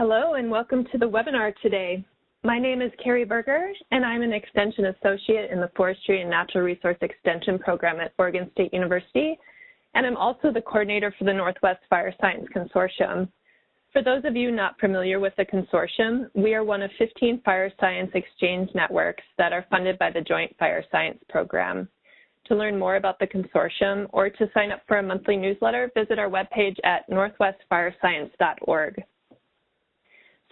Hello and welcome to the webinar today. My name is Carrie Berger and I'm an Extension Associate in the Forestry and Natural Resource Extension Program at Oregon State University, and I'm also the coordinator for the Northwest Fire Science Consortium. For those of you not familiar with the consortium, we are one of 15 fire science exchange networks that are funded by the Joint Fire Science Program. To learn more about the consortium or to sign up for a monthly newsletter, visit our webpage at northwestfirescience.org.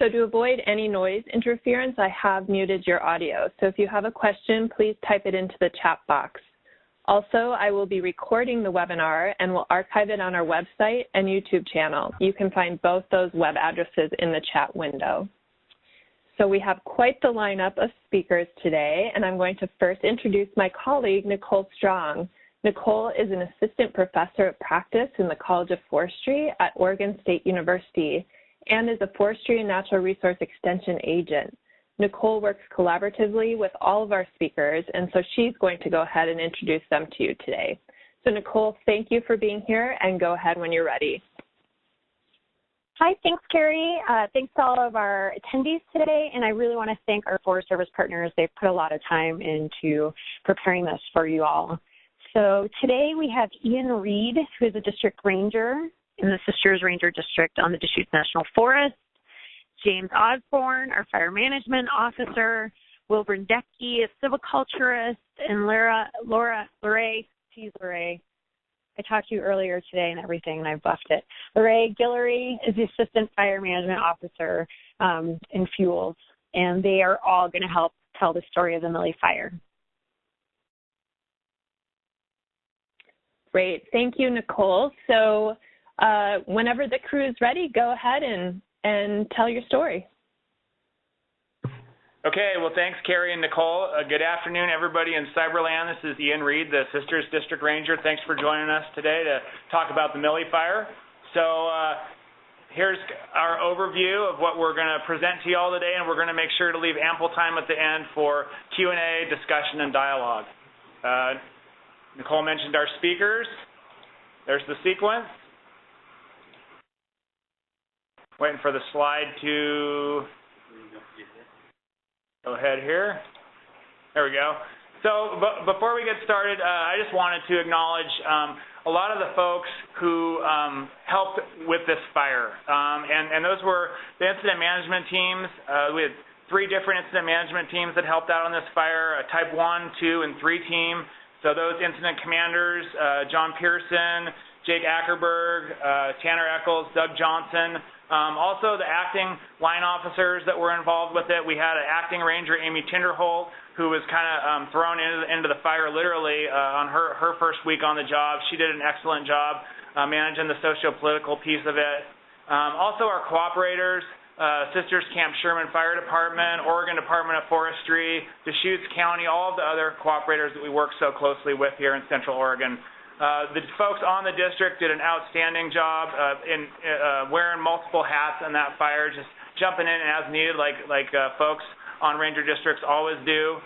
So to avoid any noise interference, I have muted your audio. So if you have a question, please type it into the chat box. Also, I will be recording the webinar and will archive it on our website and YouTube channel. You can find both those web addresses in the chat window. So we have quite the lineup of speakers today, and I'm going to first introduce my colleague, Nicole Strong. Nicole is an assistant professor of practice in the College of Forestry at Oregon State University and is a forestry and natural resource extension agent. Nicole works collaboratively with all of our speakers, and so she's going to go ahead and introduce them to you today. So Nicole, thank you for being here, and go ahead when you're ready. Hi, thanks, Carrie. Thanks to all of our attendees today, and I really want to thank our Forest Service partners. They've put a lot of time into preparing this for you all. So today we have Ian Reed, who is a district ranger in the Sisters Ranger District on the Deschutes National Forest, James Osborne, our fire management officer, Wilbur Decky, a silviculturist, and Lorraine, I talked to you earlier today and everything, and I buffed it. Lorraine Guillory is the assistant fire management officer in fuels, and they are all going to help tell the story of the Milli Fire. Great, thank you, Nicole. So whenever the crew is ready, go ahead and tell your story. Okay, well, thanks, Carrie and Nicole. Good afternoon, everybody in Cyberland. This is Ian Reed, the Sisters District Ranger. Thanks for joining us today to talk about the Milli Fire. So here's our overview of what we're going to present to you all today, and we're going to make sure to leave ample time at the end for Q&A, discussion, and dialogue. Nicole mentioned our speakers. There's the sequence. Waiting for the slide to go ahead here. There we go. So before we get started, I just wanted to acknowledge a lot of the folks who helped with this fire. And those were the incident management teams. We had 3 different incident management teams that helped out on this fire, a Type 1, 2, and 3 team. So those incident commanders, John Pearson, Jake Ackerberg, Tanner Eccles, Doug Johnson. Also the acting line officers that were involved with it. We had an acting ranger, Amy Tinderholt, who was kind of thrown into the fire literally on her first week on the job. She did an excellent job managing the socio-political piece of it. Also our cooperators, Sisters Camp Sherman Fire Department, Oregon Department of Forestry, Deschutes County, all of the other cooperators that we work so closely with here in Central Oregon. The folks on the district did an outstanding job in wearing multiple hats in that fire, just jumping in as needed, like folks on ranger districts always do,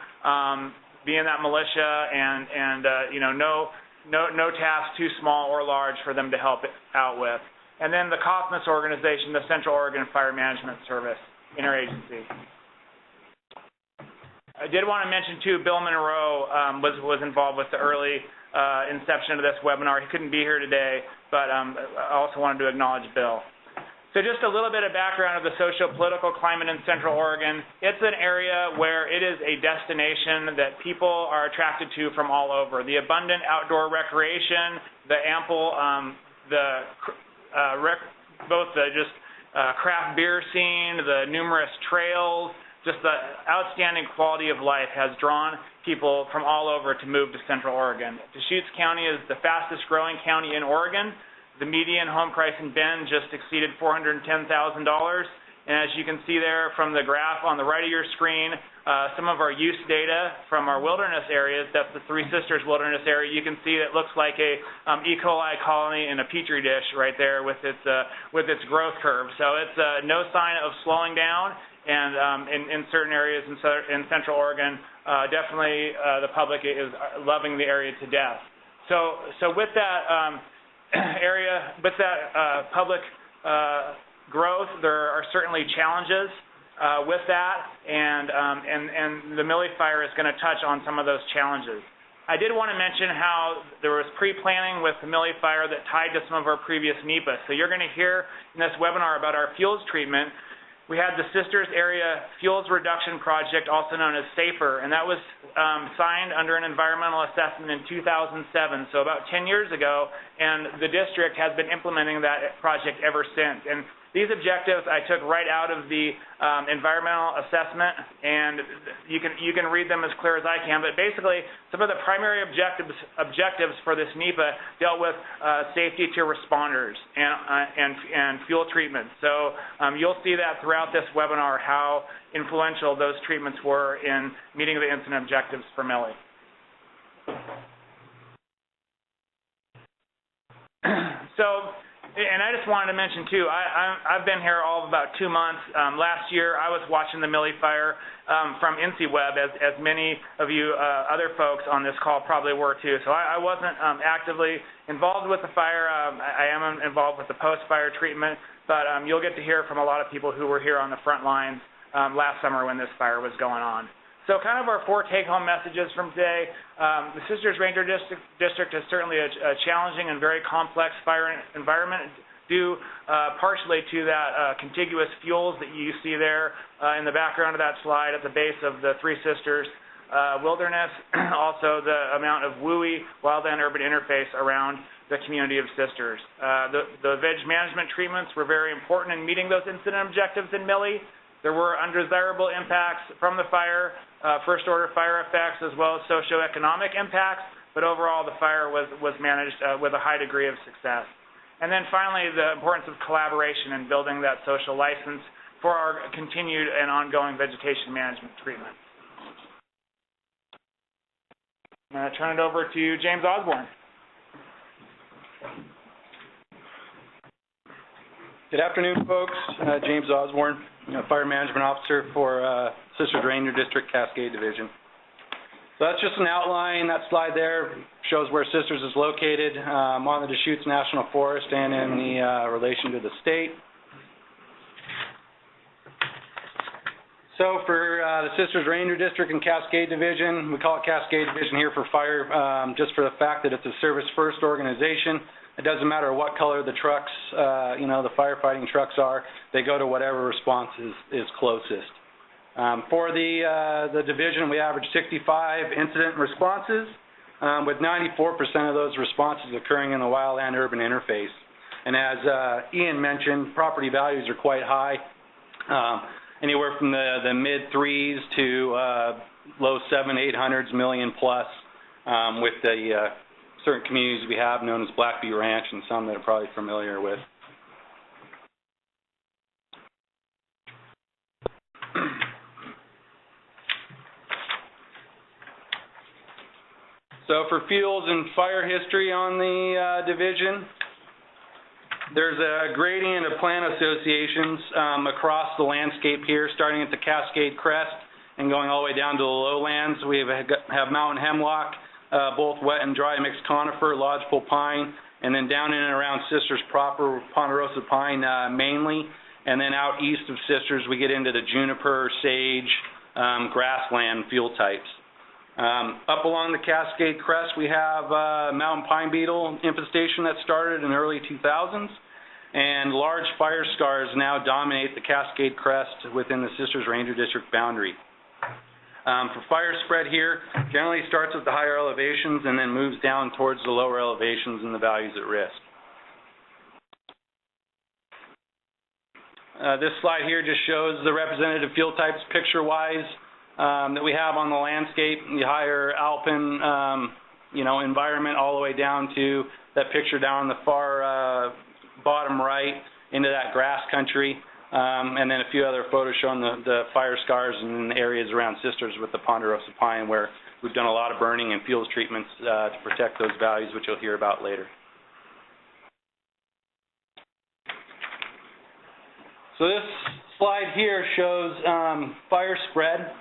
being that militia, and you know, no task too small or large for them to help out with. And then the COSMOS organization, the Central Oregon Fire Management Service, interagency. I did want to mention too, Bill Monroe was involved with the early inception of this webinar. He couldn't be here today, but I also wanted to acknowledge Bill. So just a little bit of background of the socio-political climate in Central Oregon. It's an area where it is a destination that people are attracted to from all over. The abundant outdoor recreation, the ample, both the craft beer scene, the numerous trails, just the outstanding quality of life has drawn people from all over to move to Central Oregon. Deschutes County is the fastest growing county in Oregon. The median home price in Bend just exceeded $410,000. And as you can see there from the graph on the right of your screen, some of our use data from our wilderness areas, that's the Three Sisters Wilderness area, you can see it looks like a E. coli colony in a petri dish right there with its growth curve. So it's no sign of slowing down. And in certain areas in Central Oregon, definitely the public is loving the area to death. So with that public growth, there are certainly challenges with that, and the Milli Fire is going to touch on some of those challenges. I did want to mention how there was pre-planning with the Milli Fire that tied to some of our previous NEPA. So you're going to hear in this webinar about our fuels treatment. We had the Sisters Area Fuels Reduction Project, also known as SAFER, and that was signed under an environmental assessment in 2007, so about 10 years ago, and the district has been implementing that project ever since. And these objectives I took right out of the environmental assessment, and you can read them as clear as I can, but basically some of the primary objectives for this NEPA dealt with safety to responders and fuel treatment. So you'll see that throughout this webinar how influential those treatments were in meeting the incident objectives for Milli. And I just wanted to mention, too, I've been here all of about 2 months. Last year, I was watching the Milli Fire from INCIWeb, as many of you other folks on this call probably were, too. So I wasn't actively involved with the fire. I am involved with the post-fire treatment, but you'll get to hear from a lot of people who were here on the front lines last summer when this fire was going on. So kind of our 4 take-home messages from today. The Sisters Ranger District is certainly a challenging and very complex fire environment due partially to that contiguous fuels that you see there in the background of that slide at the base of the Three Sisters wilderness, also the amount of WUI, wildland-urban interface around the community of Sisters. The veg management treatments were very important in meeting those incident objectives in Milli. There were undesirable impacts from the fire, first-order fire effects, as well as socioeconomic impacts, but overall the fire was managed with a high degree of success. And then finally, the importance of collaboration and building that social license for our continued and ongoing vegetation management treatment. I'm going to turn it over to James Osborne. Good afternoon, folks. James Osborne, Fire Management Officer for Sisters Ranger District Cascade Division. So that's just an outline. That slide there shows where Sisters is located on the Deschutes National Forest and in the relation to the state. So for the Sisters Ranger District and Cascade Division, we call it Cascade Division here for fire just for the fact that it's a service-first organization. It doesn't matter what color the trucks, the firefighting trucks are. They go to whatever response is closest. For the division, we average 65 incident responses, with 94% of those responses occurring in the wildland-urban interface. And as Ian mentioned, property values are quite high, anywhere from the mid-3s to low 700-800s million plus, with the certain communities we have known as Black Butte Ranch and some that are probably familiar with. So for fuels and fire history on the division, there's a gradient of plant associations across the landscape here, starting at the Cascade Crest and going all the way down to the lowlands. We have mountain hemlock, both wet and dry mixed conifer, lodgepole pine, and then down in and around Sisters proper, ponderosa pine mainly, and then out east of Sisters we get into the juniper, sage, grassland fuel types. Up along the Cascade Crest we have mountain pine beetle infestation that started in the early 2000s, and large fire scars now dominate the Cascade Crest within the Sisters Ranger District boundary. For fire spread here, generally starts at the higher elevations and then moves down towards the lower elevations and the values at risk. This slide here just shows the representative field types picture-wise that we have on the landscape, the higher alpine environment all the way down to that picture down the far bottom right into that grass country. And then a few other photos showing the fire scars in areas around Sisters with the ponderosa pine, where we've done a lot of burning and fuels treatments to protect those values, which you'll hear about later. So this slide here shows fire spread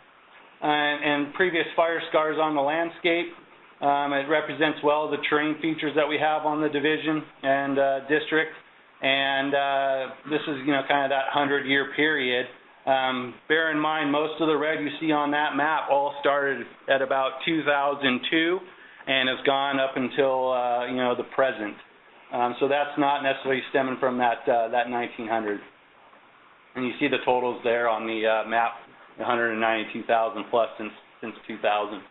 and previous fire scars on the landscape. It represents well the terrain features that we have on the division and district. And this is, kind of that 100-year period. Bear in mind, most of the red you see on that map all started at about 2002 and has gone up until, the present. So that's not necessarily stemming from that 1900. And you see the totals there on the map, 192,000 plus since 2000.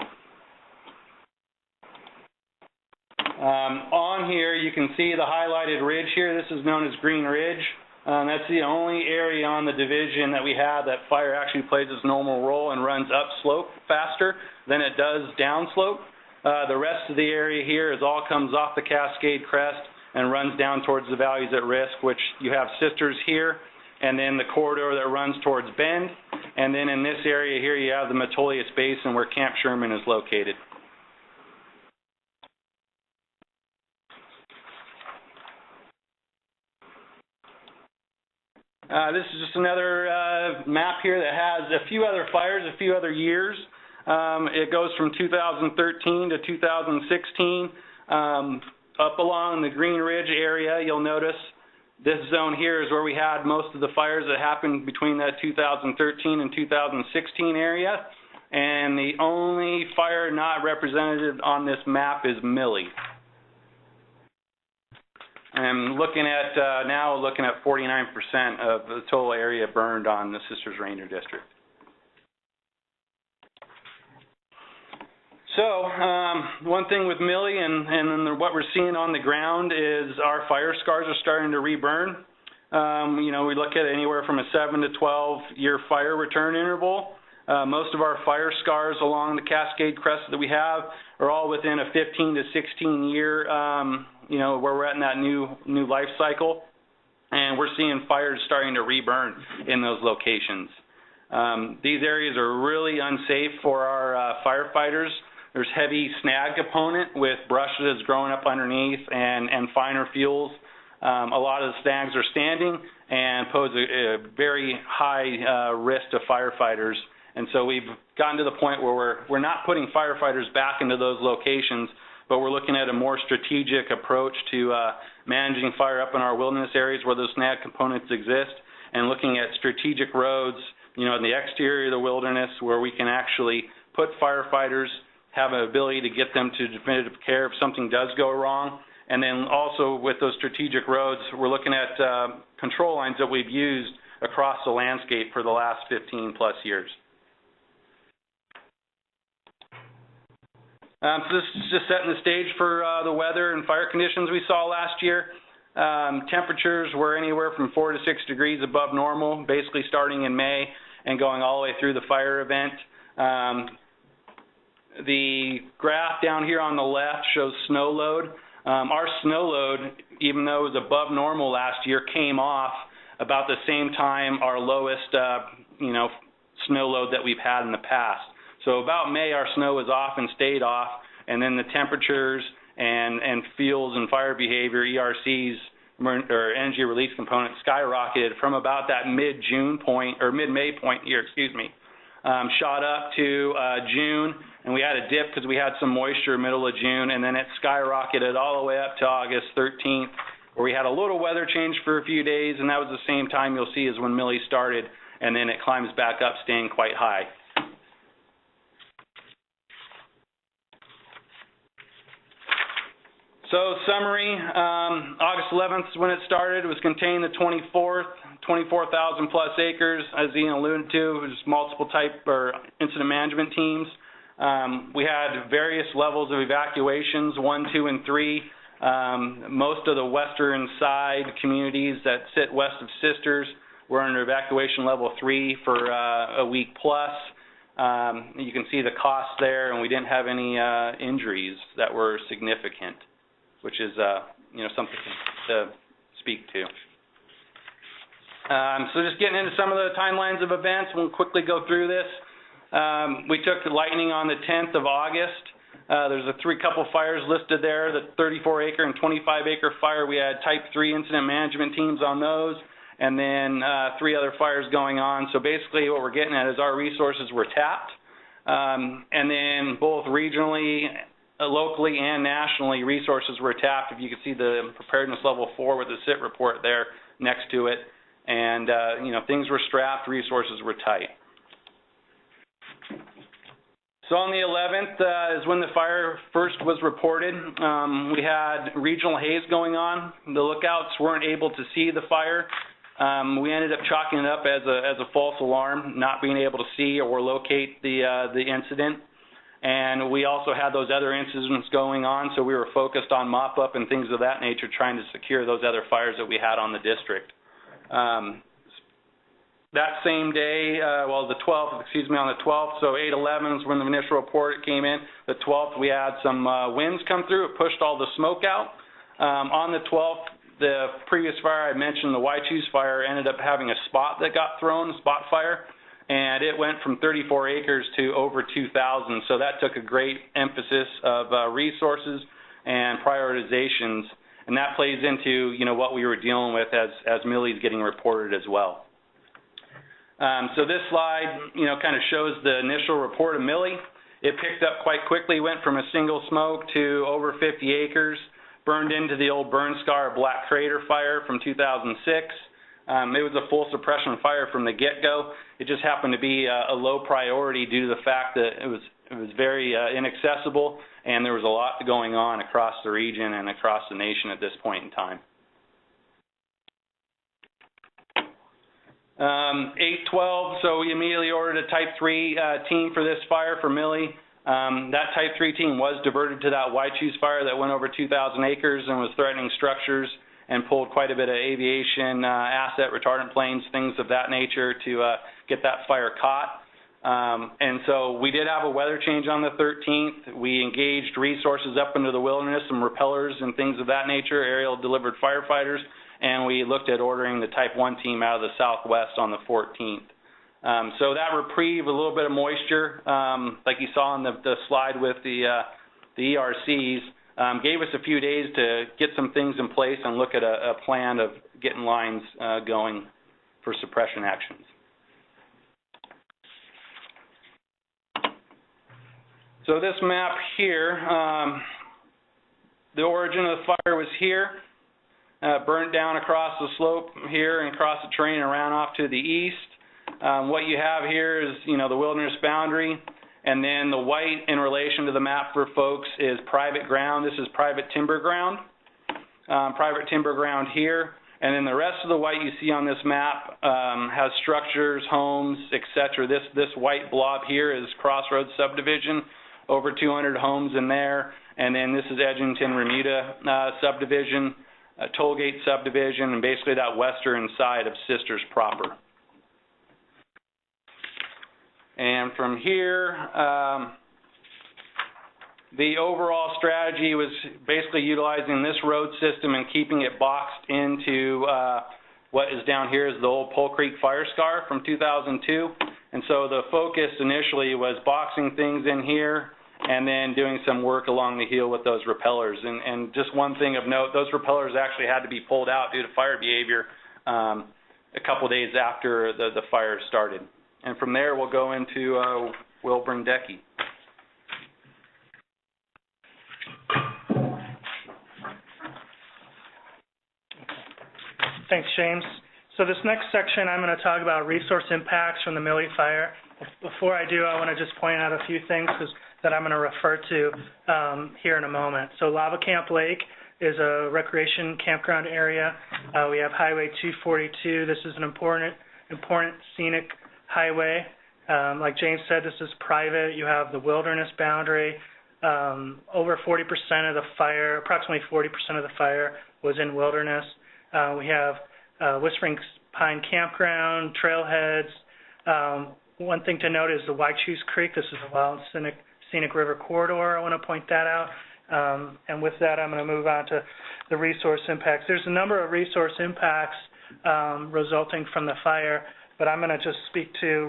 On here, you can see the highlighted ridge here. This is known as Green Ridge. That's the only area on the division that we have that fire actually plays its normal role and runs upslope faster than it does downslope. The rest of the area here all comes off the Cascade Crest and runs down towards the valleys at risk, which you have Sisters here, and then the corridor that runs towards Bend. And then in this area here, you have the Metolius Basin where Camp Sherman is located. This is just another map here that has a few other fires, a few other years. It goes from 2013 to 2016. Up along the Green Ridge area, you'll notice this zone here is where we had most of the fires that happened between that 2013 and 2016 area. And the only fire not represented on this map is Milli. I'm looking at now 49% of the total area burned on the Sisters Ranger District. So one thing with Milli and what we're seeing on the ground is our fire scars are starting to reburn. We look at anywhere from a 7 to 12 year fire return interval. Most of our fire scars along the Cascade Crest that we have are all within a 15 to 16 year, where we're at in that new life cycle, and we're seeing fires starting to reburn in those locations. These areas are really unsafe for our firefighters. There's heavy snag component with brush that's growing up underneath and finer fuels. A lot of the snags are standing and pose a very high risk to firefighters. And so we've gotten to the point where we're not putting firefighters back into those locations, but we're looking at a more strategic approach to managing fire up in our wilderness areas where those snag components exist, and looking at strategic roads, in the exterior of the wilderness where we can actually put firefighters, have an ability to get them to definitive care if something does go wrong. And then also with those strategic roads, we're looking at control lines that we've used across the landscape for the last 15 plus years. So this is just setting the stage for the weather and fire conditions we saw last year. Temperatures were anywhere from 4 to 6 degrees above normal, basically starting in May and going all the way through the fire event. The graph down here on the left shows snow load. Our snow load, even though it was above normal last year, came off about the same time our lowest, snow load that we've had in the past. So about May, our snow was off and stayed off, and then the temperatures and fuels and fire behavior, ERCs, or energy release component, skyrocketed from about that mid-June point, or mid-May point here, shot up to June, and we had a dip because we had some moisture middle of June, and then it skyrocketed all the way up to August 13th, where we had a little weather change for a few days, and that was the same time you'll see as when Milli started, and then it climbs back up, staying quite high. So summary, August 11th is when it started. It was contained the 24th, 24,000 plus acres. As Ian alluded to, it was multiple type or incident management teams. We had various levels of evacuations, 1, 2, and 3. Most of the western side communities that sit west of Sisters were under evacuation level 3 for a week plus. You can see the cost there, and we didn't have any injuries that were significant, which is something to speak to. So just getting into some of the timelines of events, we'll quickly go through this. We took the lightning on the 10th of August. There's a couple fires listed there, the 34-acre and 25-acre fire. We had type 3 incident management teams on those, and then 3 other fires going on. So basically what we're getting at is our resources were tapped. And then both regionally locally and nationally, resources were tapped. If you can see the preparedness level 4 with the SIT report there next to it. And, you know, things were strapped, resources were tight. So on the 11th is when the fire first was reported. We had regional haze going on. The lookouts weren't able to see the fire. We ended up chalking it up as a false alarm, not being able to see or locate the incident. And we also had those other incidents going on, so we were focused on mop-up and things of that nature, trying to secure those other fires that we had on the district. That same day, well, the 12th, excuse me, on the 12th, so 8/11 is when the initial report came in. The 12th, we had some winds come through. It pushed all the smoke out. On the 12th, the previous fire I mentioned, the Deschutes fire, ended up having a spot that got thrown, a spot fire, and it went from 34 acres to over 2,000. So that took a great emphasis of resources and prioritizations, and that plays into, you know, what we were dealing with as Milli's getting reported as well. So this slide, you know, kind of shows the initial report of Milli. It picked up quite quickly, went from a single smoke to over 50 acres, burned into the old burn scar Black Crater fire from 2006. It was a full suppression fire from the get-go. It just happened to be a low priority due to the fact that it was very inaccessible, and there was a lot going on across the region and across the nation at this point in time. 8/12, so we immediately ordered a Type 3 team for this fire for Milli. That Type 3 team was diverted to that Deschutes fire that went over 2,000 acres and was threatening structures and pulled quite a bit of aviation asset, retardant planes, things of that nature to get that fire caught. And so we did have a weather change on the 13th. We engaged resources up into the wilderness, some repellers and things of that nature, aerial delivered firefighters, and we looked at ordering the Type 1 team out of the southwest on the 14th. So that reprieve, a little bit of moisture, like you saw on the slide with the ERCs, gave us a few days to get some things in place and look at a plan of getting lines going for suppression actions. So this map here, the origin of the fire was here. Burnt down across the slope here and across the terrain and ran off to the east. What you have here is, you know, the wilderness boundary, and then the white in relation to the map for folks is private ground. This is private timber ground. Private timber ground here, and then the rest of the white you see on this map has structures, homes, etc. This white blob here is Crossroads subdivision, over 200 homes in there, and then this is Edgington Remuda subdivision. Tollgate subdivision, and basically that western side of Sisters proper. And from here, the overall strategy was basically utilizing this road system and keeping it boxed into what is down here is the old Pole Creek fire scar from 2002. And so the focus initially was boxing things in here and then doing some work along the heel with those repellers. And just one thing of note, those repellers actually had to be pulled out due to fire behavior a couple days after the fire started. And from there, we'll go into Wilburn Decky. Thanks, James. So this next section, I'm going to talk about resource impacts from the Milli Fire. Before I do, I want to just point out a few things that I'm going to refer to here in a moment. So Lava Camp Lake is a recreation campground area. We have Highway 242. This is an important scenic highway. Like James said, this is private. You have the wilderness boundary. Over 40% of the fire, approximately 40% of the fire was in wilderness. We have Whispering Pine Campground, trailheads. One thing to note is the Deschutes Creek. This is a wild scenic river corridor. I want to point that out. And with that, I'm going to move on to the resource impacts. There's a number of resource impacts resulting from the fire, but I'm going to just speak to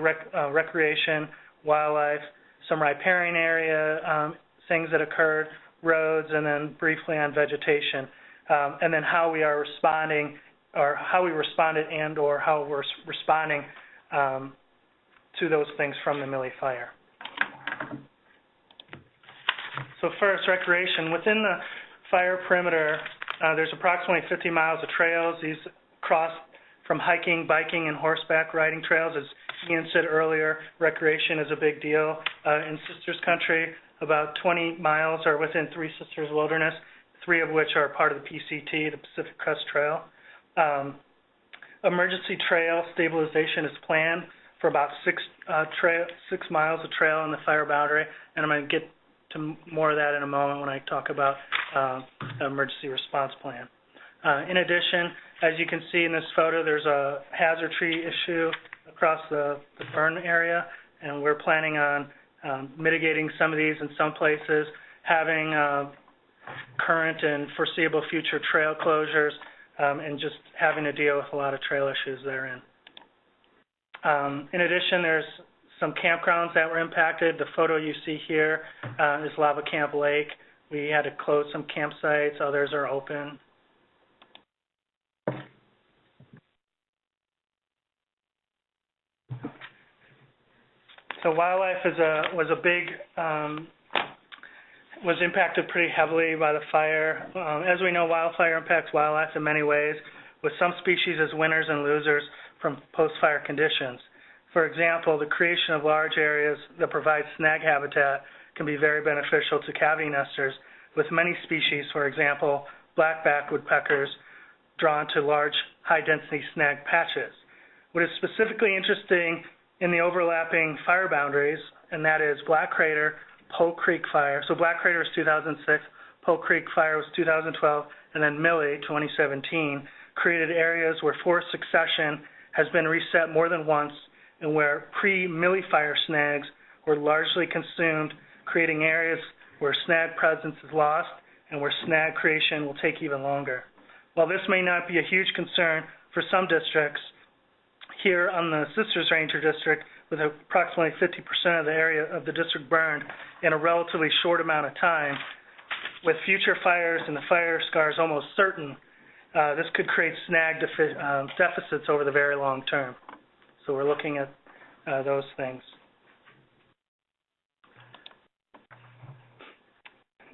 recreation, wildlife, some riparian area, things that occurred, roads, and then briefly on vegetation, and then how we are responding, or how we responded and or how we're responding to those things from the Milli Fire. So first, recreation. Within the fire perimeter, there's approximately 50 miles of trails. These cross from hiking, biking, and horseback riding trails. As Ian said earlier, recreation is a big deal. In Sisters Country, about 20 miles are within Three Sisters Wilderness, 3 of which are part of the PCT, the Pacific Crest Trail. Emergency trail stabilization is planned for about 6 miles of trail in the fire boundary, and I'm going to get to more of that in a moment when I talk about the emergency response plan. In addition, as you can see in this photo, there's a hazard tree issue across the burn area, and we're planning on mitigating some of these in some places, having current and foreseeable future trail closures, and just having to deal with a lot of trail issues therein. In addition, there's some campgrounds that were impacted. The photo you see here is Lava Camp Lake. We had to close some campsites, others are open. So wildlife was impacted pretty heavily by the fire. As we know, wildfire impacts wildlife in many ways, with some species as winners and losers from post-fire conditions. For example, the creation of large areas that provide snag habitat can be very beneficial to cavity nesters, with many species, for example, black-backed woodpeckers, drawn to large, high-density snag patches. What is specifically interesting in the overlapping fire boundaries, and that is Black Crater, Polk Creek Fire. So Black Crater was 2006, Polk Creek Fire was 2012, and then Milli, 2017, created areas where forest succession has been reset more than once and where pre-Milli Fire snags were largely consumed, creating areas where snag presence is lost and where snag creation will take even longer. While this may not be a huge concern for some districts, here on the Sisters Ranger District, with approximately 50% of the area of the district burned in a relatively short amount of time, with future fires and the fire scars almost certain, this could create snag deficits over the very long term. So we're looking at those things.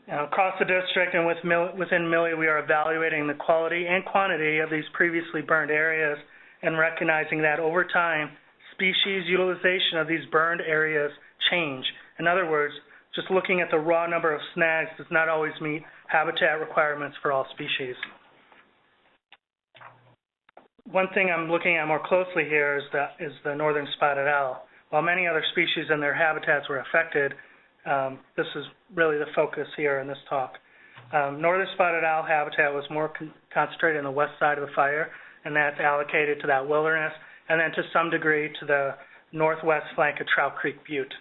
Now, across the district and within Milli, we are evaluating the quality and quantity of these previously burned areas and recognizing that over time, species utilization of these burned areas change. In other words, just looking at the raw number of snags does not always meet habitat requirements for all species. One thing I'm looking at more closely here is the northern spotted owl. While many other species and their habitats were affected, this is really the focus here in this talk. Northern spotted owl habitat was more concentrated on the west side of the fire, and that's allocated to that wilderness, and then to some degree to the northwest flank of Trout Creek Butte.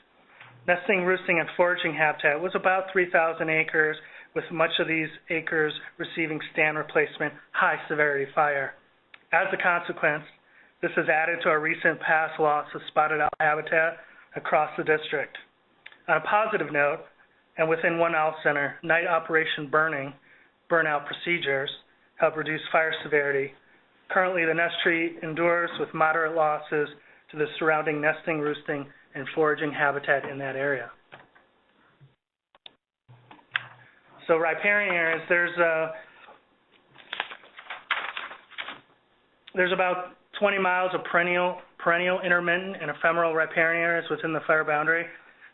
Nesting, roosting, and foraging habitat was about 3,000 acres, with much of these acres receiving stand replacement high-severity fire. As a consequence, this has added to our recent past loss of spotted owl habitat across the district. On a positive note, and within one owl center, night operation burnout procedures help reduce fire severity. Currently, the nest tree endures with moderate losses to the surrounding nesting, roosting, and foraging habitat in that area. So riparian areas, there's about 20 miles of perennial, intermittent, and ephemeral riparian areas within the fire boundary.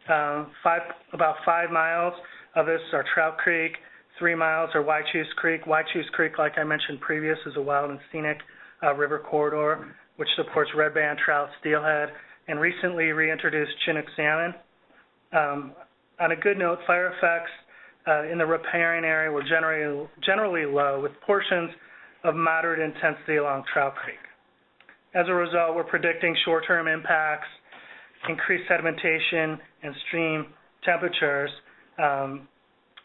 About 5 miles of this are Trout Creek, 3 miles are Deschutes Creek. Deschutes Creek, like I mentioned previous, is a wild and scenic river corridor which supports red band trout, steelhead, and recently reintroduced Chinook salmon. On a good note, fire effects in the riparian area were generally low, with portions of moderate intensity along Trout Creek. As a result, we're predicting short-term impacts, increased sedimentation, and stream temperatures.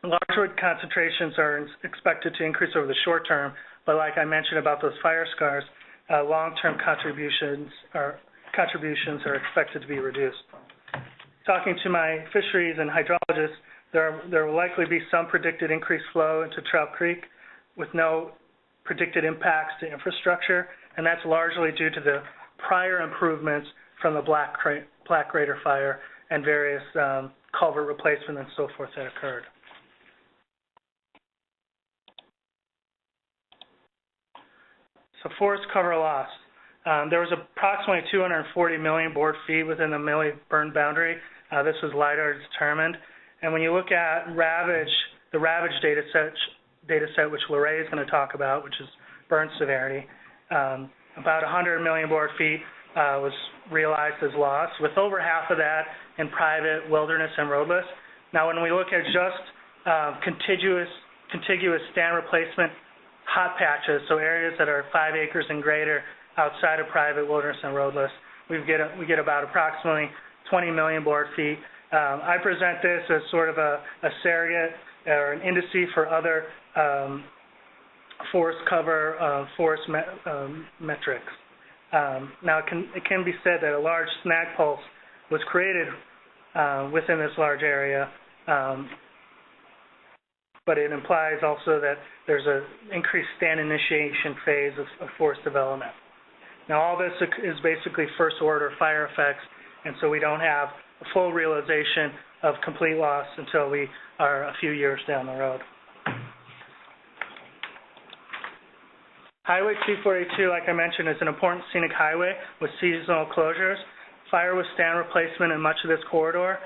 Large wood concentrations are expected to increase over the short term, but like I mentioned about those fire scars, long-term contributions are expected to be reduced. Talking to my fisheries and hydrologists, there will likely be some predicted increased flow into Trout Creek with no predicted impacts to infrastructure, and that's largely due to the prior improvements from the Black Crater fire and various culvert replacement and so forth that occurred. So forest cover loss. There was approximately 240 million board feet within the Milli burn boundary. This was LIDAR determined. And when you look at the ravage data set, which Lorraine is going to talk about, which is burn severity, about 100 million board feet was realized as loss, with over half of that in private, wilderness, and roadless. Now, when we look at just contiguous stand replacement hot patches, so areas that are 5 acres and greater outside of private, wilderness, and roadless, we get about approximately 20 million board feet. I present this as sort of a surrogate or an indice for other forest cover, forest metrics. Now, it can be said that a large snag pulse was created within this large area, but it implies also that there's an increased stand initiation phase of forest development. Now, all this is basically first-order fire effects, and so we don't have a full realization of complete loss until we are a few years down the road. Highway 242, like I mentioned, is an important scenic highway with seasonal closures, fire with stand replacement in much of this corridor.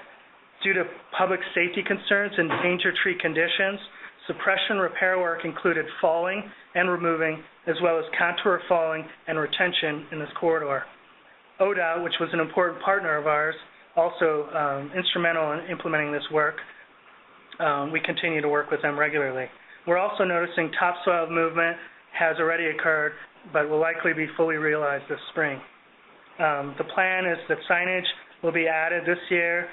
Due to public safety concerns and danger tree conditions, suppression repair work included falling and removing, as well as contour falling and retention in this corridor. ODOT, which was an important partner of ours, also instrumental in implementing this work. We continue to work with them regularly. We're also noticing topsoil movement has already occurred, but will likely be fully realized this spring. The plan is that signage will be added this year,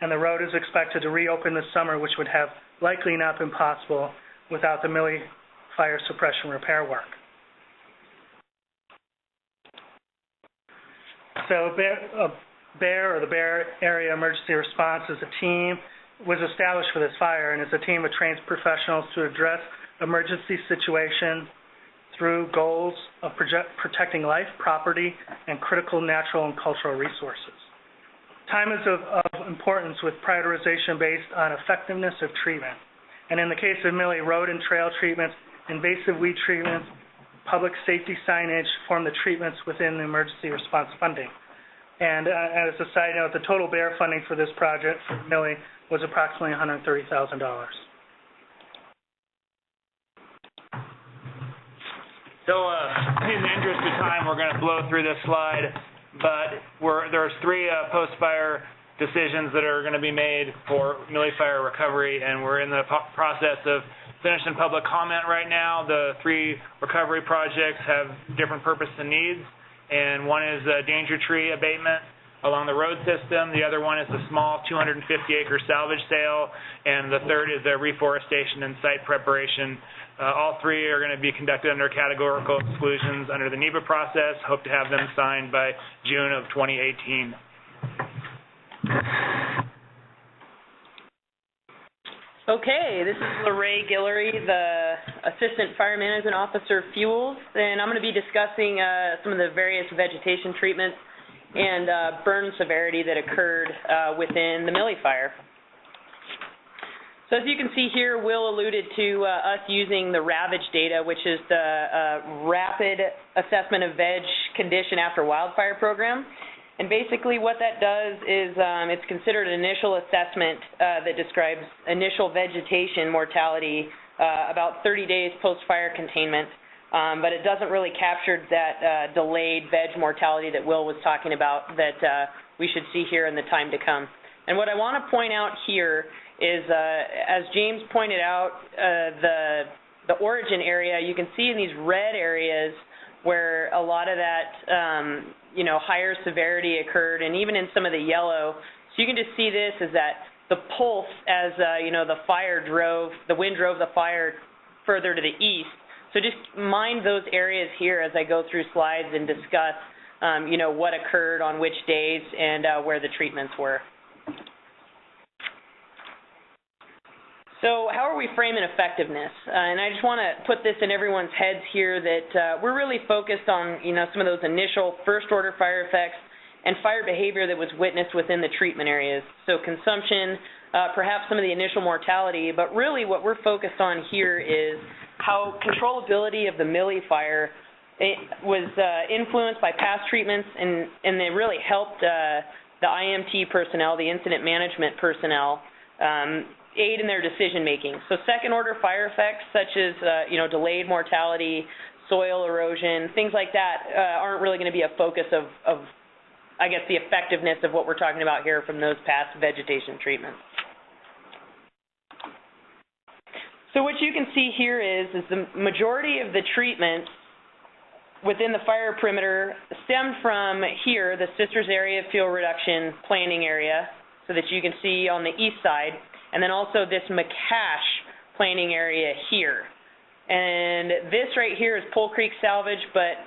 and the road is expected to reopen this summer, which would have likely not been possible without the Milli Fire suppression repair work. So BEAR, or the Bear Area Emergency Response, is a team, was established for this fire, and is a team of trained professionals to address emergency situations through goals of protecting life, property, and critical natural and cultural resources. Time is of importance with prioritization based on effectiveness of treatment. And in the case of Milli, road and trail treatments, invasive weed treatments, public safety signage form the treatments within the emergency response funding. And as a side note, the total BEAR funding for this project for Milli was approximately $130,000. So in the interest of time, we're going to blow through this slide, but there's 3 post-fire decisions that are going to be made for Milli Fire recovery, and we're in the process of finishing public comment right now. The 3 recovery projects have different purpose and needs, and one is danger tree abatement along the road system. The other one is a small 250-acre salvage sale, and the third is reforestation and site preparation. All 3 are going to be conducted under categorical exclusions under the NEPA process. Hope to have them signed by June of 2018. Okay, this is Lorraine Guillory, the Assistant Fire Management Officer, Fuels, and I'm going to be discussing some of the various vegetation treatments and burn severity that occurred within the Milli Fire. So as you can see here, Will alluded to us using the ravage data, which is the rapid assessment of veg condition after wildfire program. And basically what that does is it's considered an initial assessment that describes initial vegetation mortality about 30 days post-fire containment, but it doesn't really capture that delayed veg mortality that Will was talking about that we should see here in the time to come. And what I want to point out here is, as James pointed out, the origin area, you can see in these red areas where a lot of that, higher severity occurred, and even in some of the yellow. So you can just see this is that the pulse as, the wind drove the fire further to the east. So just mind those areas here as I go through slides and discuss, what occurred on which days and where the treatments were. So how are we framing effectiveness? And I just want to put this in everyone's heads here that we're really focused on, some of those initial first-order fire effects and fire behavior that was witnessed within the treatment areas. So consumption, perhaps some of the initial mortality, but really what we're focused on here is how controllability of the Milli Fire it was influenced by past treatments, and they really helped the IMT personnel, the incident management personnel, aid in their decision making. So second order fire effects such as delayed mortality, soil erosion, things like that aren't really going to be a focus of I guess the effectiveness of what we're talking about here from those past vegetation treatments. So what you can see here is the majority of the treatments within the fire perimeter stemmed from here, the Sisters Area Fuel Reduction Planning Area, so that you can see on the east side, and then also this McCash planning area here. And this right here is Pole Creek salvage, but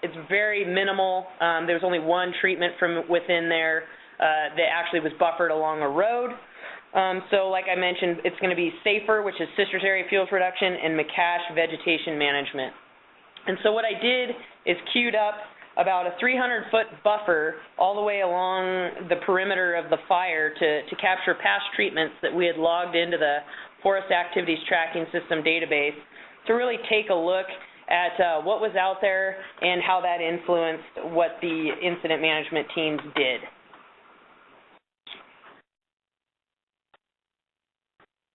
it's very minimal. There's only one treatment from within there that actually was buffered along a road. So like I mentioned, it's going to be SAFER, which is Sisters Area Fuels Reduction, and McCash Vegetation Management. And so what I did is queued up about a 300-foot buffer all the way along the perimeter of the fire to capture past treatments that we had logged into the Forest Activities Tracking System database to really take a look at what was out there and how that influenced what the incident management teams did.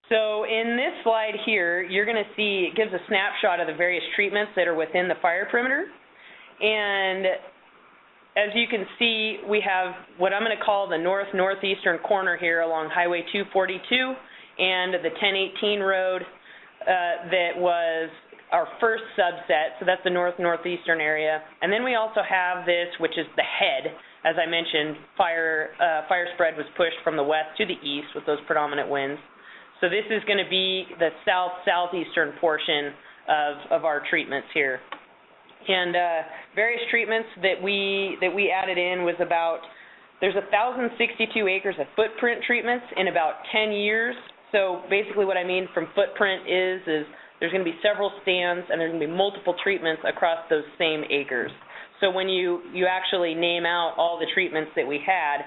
So in this slide here, you're going to see it gives a snapshot of the various treatments that are within the fire perimeter. And as you can see, we have what I'm going to call the northeastern corner here along Highway 242 and the 1018 road that was our first subset. So that's the northeastern area. And then we also have this, which is the head. As I mentioned, fire spread was pushed from the west to the east with those predominant winds. So this is going to be the southeastern portion of our treatments here. And various treatments that we added in was there's 1,062 acres of footprint treatments in about 10 years. So basically what I mean from footprint is there's going to be several stands and there's going to be multiple treatments across those same acres. So when you actually name out all the treatments that we had,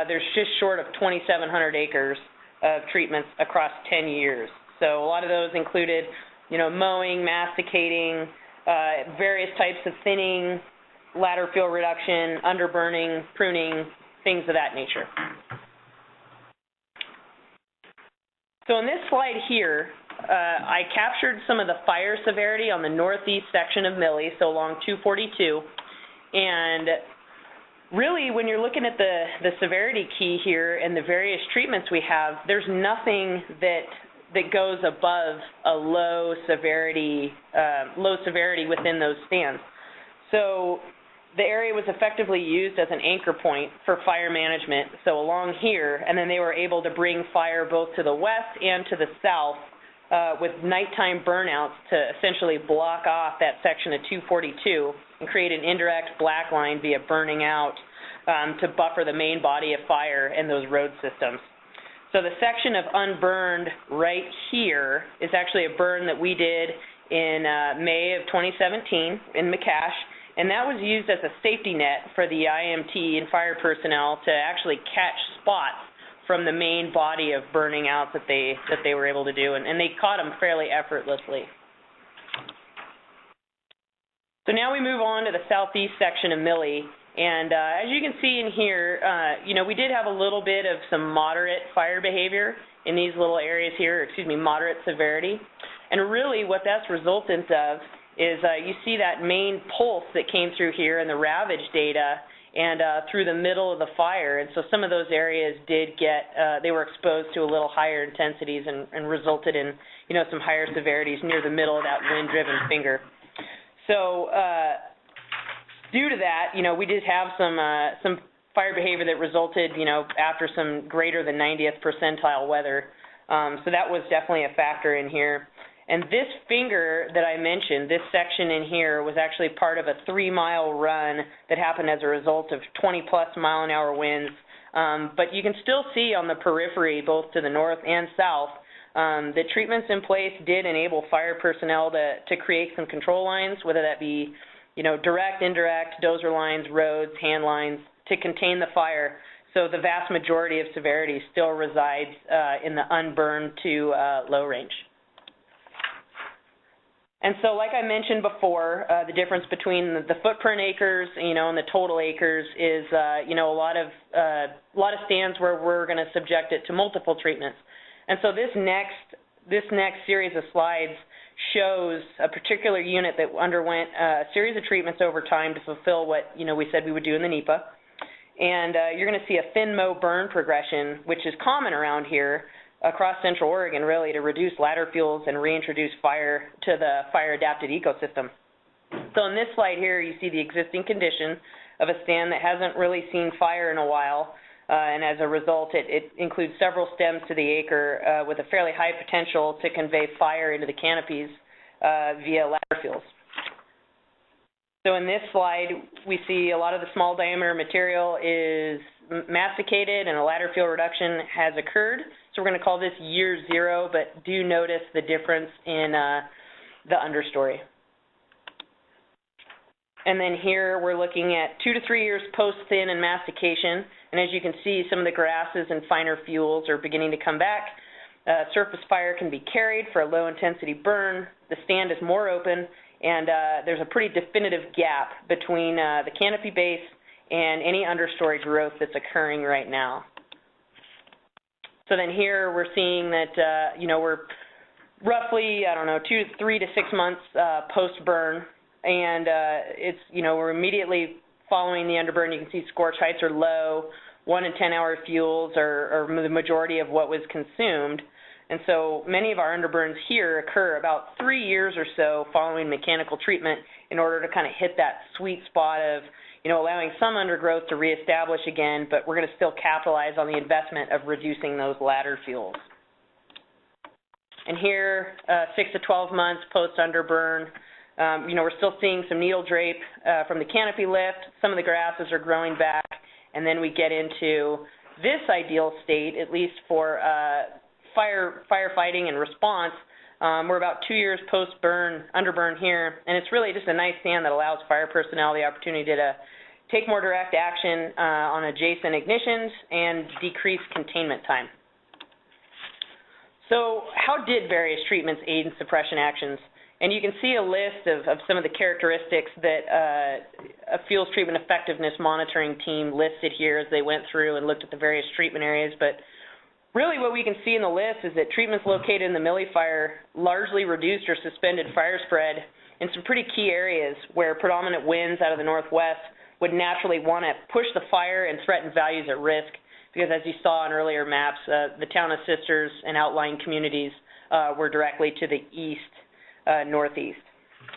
there's just short of 2,700 acres of treatments across 10 years. So a lot of those included, mowing, masticating, various types of thinning, ladder fuel reduction, underburning, pruning, things of that nature. So in this slide here, I captured some of the fire severity on the northeast section of Milli, so along 242, and really, when you're looking at the severity key here and the various treatments we have, there's nothing that goes above a low severity within those stands. So the area was effectively used as an anchor point for fire management. So along here, and then they were able to bring fire both to the west and to the south with nighttime burnouts to essentially block off that section of 242 and create an indirect black line via burning out to buffer the main body of fire and those road systems. So the section of unburned right here is actually a burn that we did in May of 2017 in McCash, and that was used as a safety net for the IMT and fire personnel to actually catch spots from the main body of burning out that they were able to do, and they caught them fairly effortlessly. So now we move on to the southeast section of Milli, and as you can see in here, we did have a little bit of some moderate fire behavior in these little areas here, moderate severity. And really what that's resultant of is you see that main pulse that came through here in the ravage data and through the middle of the fire. And so some of those areas did get, they were exposed to a little higher intensities and resulted in, some higher severities near the middle of that wind-driven finger. So due to that, we did have some fire behavior that resulted, after some greater than 90th percentile weather. So that was definitely a factor in here. And this finger that I mentioned, this section in here, was actually part of a 3-mile run that happened as a result of 20-plus mile-an-hour winds. But you can still see on the periphery, both to the north and south, the treatments in place did enable fire personnel to create some control lines, whether that be, direct, indirect, dozer lines, roads, hand lines, to contain the fire. So the vast majority of severity still resides in the unburned to low range. And so, like I mentioned before, the difference between the footprint acres, and the total acres is, a lot of stands where we're going to subject it to multiple treatments. And so this next series of slides shows a particular unit that underwent a series of treatments over time to fulfill what we said we would do in the NEPA. And you're going to see a thin mow burn progression, which is common around here across Central Oregon, really, to reduce ladder fuels and reintroduce fire to the fire-adapted ecosystem. So in this slide here, you see the existing condition of a stand that hasn't really seen fire in a while, and as a result, it includes several stems to the acre with a fairly high potential to convey fire into the canopies via ladder fuels. So in this slide, we see a lot of the small diameter material is masticated and a ladder fuel reduction has occurred. So we're going to call this year 0, but do notice the difference in the understory. And then here we're looking at 2 to 3 years post-thin and mastication. And as you can see, some of the grasses and finer fuels are beginning to come back. Surface fire can be carried for a low-intensity burn. The stand is more open, and there's a pretty definitive gap between the canopy base and any understory growth that's occurring right now. So then here we're seeing that, we're roughly, 3 to 6 months post-burn, and we're immediately following the underburn. You can see scorch heights are low, 1 and 10 hour fuels are the majority of what was consumed. And so many of our underburns here occur about 3 years or so following mechanical treatment in order to kind of hit that sweet spot of, allowing some undergrowth to reestablish again, but we're going to still capitalize on the investment of reducing those ladder fuels. And here, 6 to 12 months post-underburn, we're still seeing some needle drape from the canopy lift. Some of the grasses are growing back, and then we get into this ideal state, at least for firefighting and response. We're about 2 years post-burn, underburn here, and it's really just a nice stand that allows fire personnel the opportunity to take more direct action on adjacent ignitions and decrease containment time. So how did various treatments aid in suppression actions? And you can see a list of some of the characteristics that a fuels treatment effectiveness monitoring team listed here as they went through and looked at the various treatment areas. But really what we can see in the list is that treatments located in the Milli Fire largely reduced or suspended fire spread in some pretty key areas where predominant winds out of the northwest would naturally want to push the fire and threaten values at risk, because as you saw on earlier maps, the town of Sisters and outlying communities were directly to the east, northeast.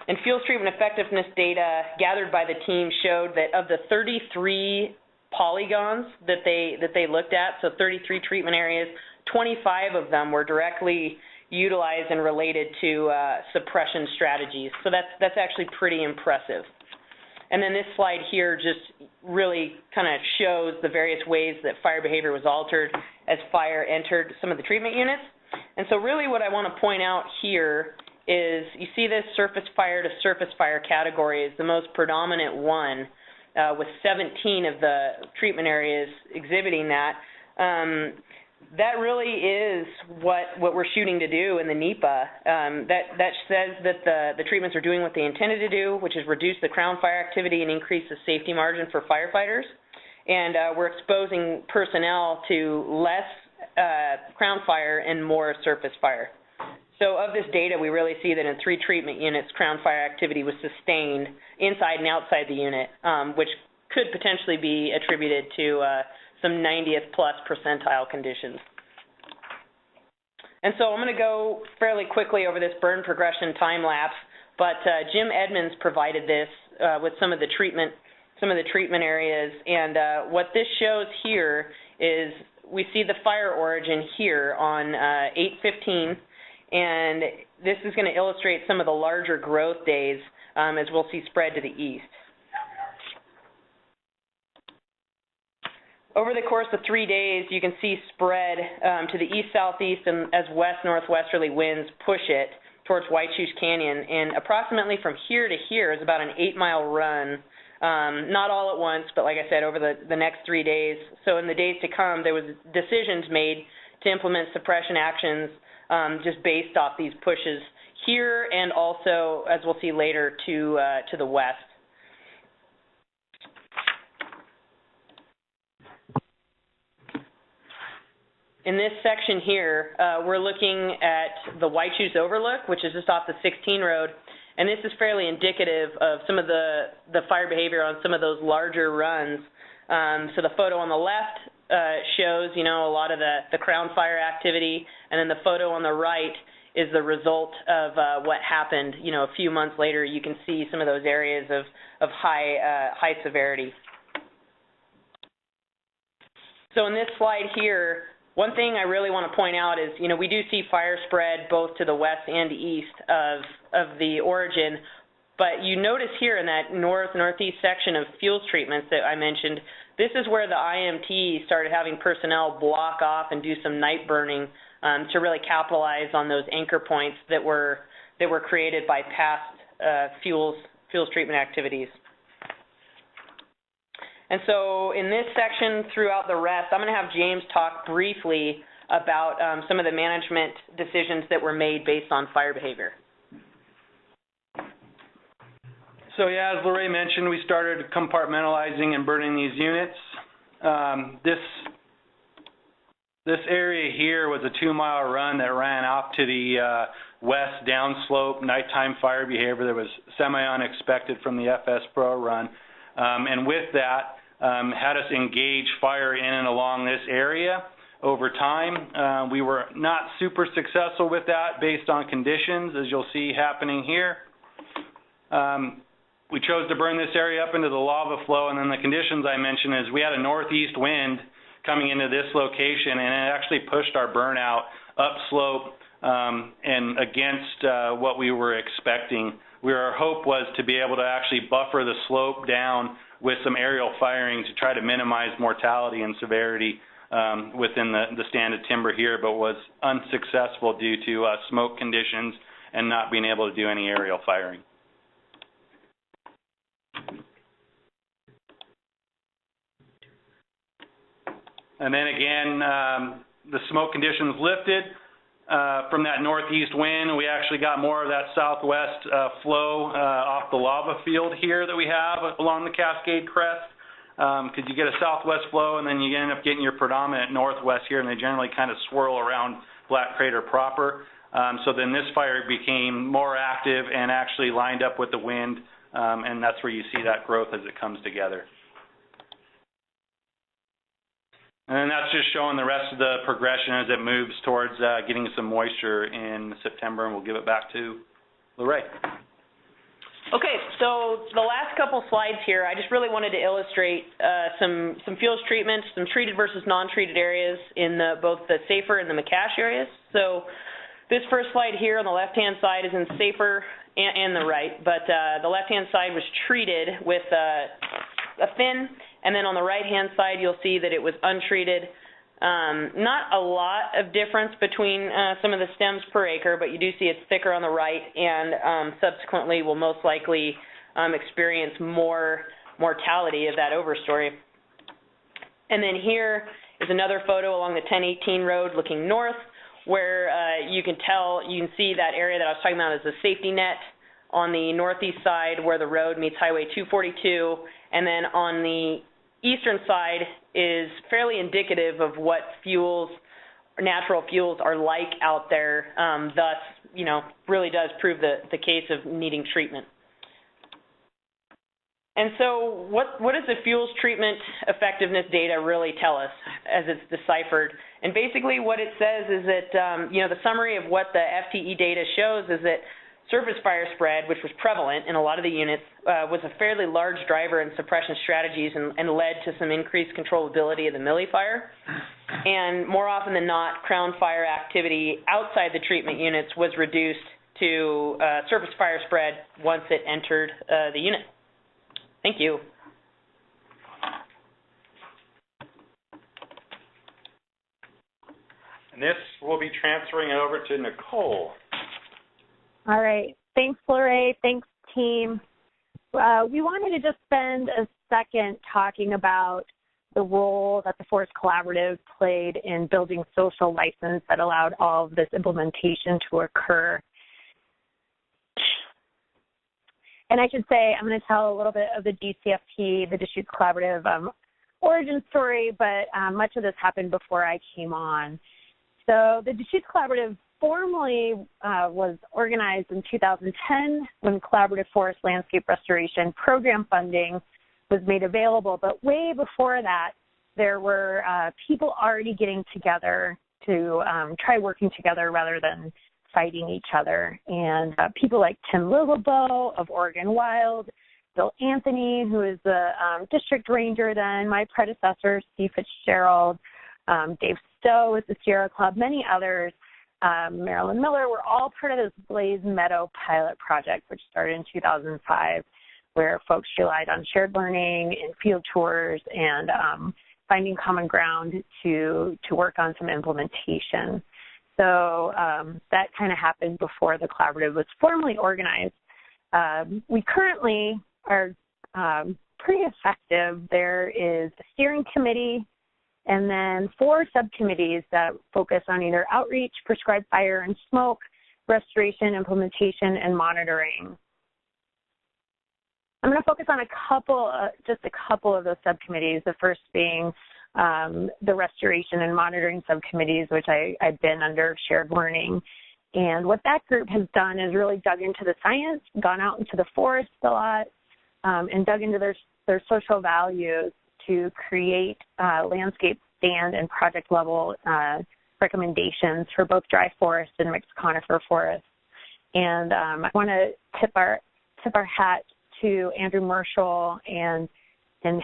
And fuels treatment effectiveness data gathered by the team showed that of the 33 polygons that they looked at, so 33 treatment areas, 25 of them were directly utilized and related to suppression strategies. So that's actually pretty impressive. And then this slide here just really kind of shows the various ways that fire behavior was altered as fire entered some of the treatment units. And so really what I want to point out here is you see this surface fire to surface fire category is the most predominant one, with 17 of the treatment areas exhibiting that. That really is what we're shooting to do in the NEPA. That says that the treatments are doing what they intended to do, which is reduce the crown fire activity and increase the safety margin for firefighters. And we're exposing personnel to less crown fire and more surface fire. So of this data, we really see that in 3 treatment units, crown fire activity was sustained inside and outside the unit, which could potentially be attributed to some 90th plus percentile conditions. And so I'm going to go fairly quickly over this burn progression time lapse, but Jim Edmonds provided this with some of the treatment areas, and what this shows here is we see the fire origin here on 8/15, and this is going to illustrate some of the larger growth days as we'll see spread to the east. Over the course of 3 days, you can see spread to the east-southeast and as west-northwesterly winds push it towards White Shoes Canyon. And approximately from here to here is about an 8-mile run, not all at once, but like I said, over the next 3 days. So in the days to come, there was decisions made to implement suppression actions just based off these pushes here and also, as we'll see later, to the west. In this section here, we're looking at the Deschutes Overlook, which is just off the 16 road, and this is fairly indicative of some of the fire behavior on some of those larger runs. So the photo on the left shows, you know, a lot of the crown fire activity, and then the photo on the right is the result of what happened, you know, a few months later. You can see some of those areas of high severity. So in this slide here, one thing I really want to point out is, you know, we do see fire spread both to the west and east of the origin, but you notice here in that northeast section of fuels treatments that I mentioned, this is where the IMT started having personnel block off and do some night burning to really capitalize on those anchor points that were created by past fuels treatment activities. And so in this section, throughout the rest, I'm going to have James talk briefly about some of the management decisions that were made based on fire behavior. So yeah, as Lorraine mentioned, we started compartmentalizing and burning these units. This area here was a 2-mile run that ran off to the west downslope, nighttime fire behavior that was semi-unexpected from the FS Pro run. And with that, had us engage fire in and along this area over time. We were not super successful with that based on conditions, as you'll see happening here. We chose to burn this area up into the lava flow, and then the conditions I mentioned is we had a northeast wind coming into this location, and it actually pushed our burnout upslope and against what we were expecting. Our hope was to be able to actually buffer the slope down with some aerial firing to try to minimize mortality and severity within the stand of timber here, but was unsuccessful due to smoke conditions and not being able to do any aerial firing. And then again, the smoke conditions lifted from that northeast wind. We actually got more of that southwest flow off the lava field here that we have along the Cascade Crest, because you get a southwest flow and then you end up getting your predominant northwest here, and they generally kind of swirl around Black Crater proper. So then this fire became more active and actually lined up with the wind, and that's where you see that growth as it comes together. And then that's just showing the rest of the progression as it moves towards getting some moisture in September, and we'll give it back to Lorraine. Okay, so the last couple slides here, I just really wanted to illustrate some fuels treatments, some treated versus non-treated areas in both the Safer and the McCash areas. So this first slide here on the left-hand side is in Safer and the right, but the left-hand side was treated with a fin, and then on the right-hand side, you'll see that it was untreated. Not a lot of difference between some of the stems per acre, but you do see it's thicker on the right, and subsequently will most likely experience more mortality of that overstory. And then here is another photo along the 1018 road looking north, where you can see that area that I was talking about as the safety net on the northeast side where the road meets Highway 242, and then on the eastern side is fairly indicative of what natural fuels are like out there, thus, you know, really does prove the case of needing treatment. And so what does the fuels treatment effectiveness data really tell us as it's deciphered? And basically what it says is that, you know, the summary of what the FTE data shows is that surface fire spread, which was prevalent in a lot of the units, was a fairly large driver in suppression strategies and led to some increased controllability of the Milli Fire. And more often than not, crown fire activity outside the treatment units was reduced to surface fire spread once it entered the unit. Thank you. And this will be transferring over to Nicole. All right. Thanks, Lorraine. Thanks, team. We wanted to just spend a second talking about the role that the Forest Collaborative played in building social license that allowed all of this implementation to occur. And I should say, I'm going to tell a little bit of the DCFP, the Deschutes Collaborative origin story, but much of this happened before I came on. So the Deschutes Collaborative formally was organized in 2010 when Collaborative Forest Landscape Restoration Program funding was made available. But way before that, there were people already getting together to try working together rather than fighting each other. And people like Tim Lilleboe of Oregon Wild, Bill Anthony, who is the district ranger then, my predecessor, Steve Fitzgerald, Dave Stowe with the Sierra Club, many others, Marilyn Miller, were all part of this Blaze Meadow pilot project, which started in 2005, where folks relied on shared learning and field tours and finding common ground to work on some implementation. So that kind of happened before the collaborative was formally organized. We currently are pretty effective. There is a steering committee and then 4 subcommittees that focus on either outreach, prescribed fire and smoke, restoration, implementation, and monitoring. I'm going to focus on just a couple of those subcommittees, the first being the restoration and monitoring subcommittees, which I've been under shared learning. And what that group has done is really dug into the science, gone out into the forest a lot, and dug into their social values to create landscape stand and project level recommendations for both dry forest and mixed conifer forests. And I want to tip our hat to Andrew Marshall and